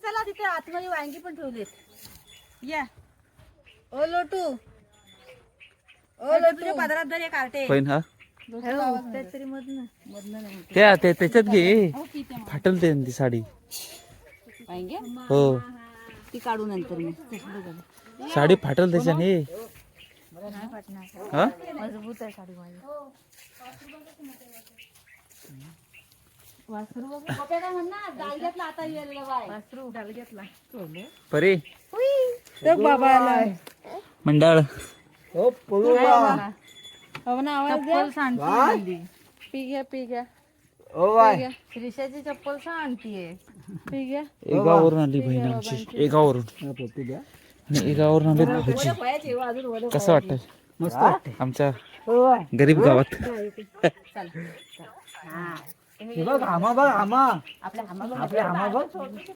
चला तिथे आतमध्ये वांगी पण ठेवलीत या ओ लोटू तुझ्या पदरात धर एक आरटे पण हा तरी मधनं नाही त्याच्यात घे फाटल ते ती साडी वांगी हो ती काढू नंतर मी साडी फाटल त्याच्याने नाही फाटणार हा मजबूत आहे साडी माझी वासरू बघा काय म्हणणार डाल घेतला आता येईल वासरू डाल घेतला परे बाबा मंडळ हो पळू बा चप्पल सांगते पी घ्या ओ बाय श्रीषाची चप्पल सांगतीये पी घ्या एकावरून आली बहीण आमची एकावरून द्या आणि एकावरून आले भाऊजी कसं वाटतं मस्त वाटते आमच्या गरीब गावात हे बघ आमा बघ आमा आपल्या आमा बघ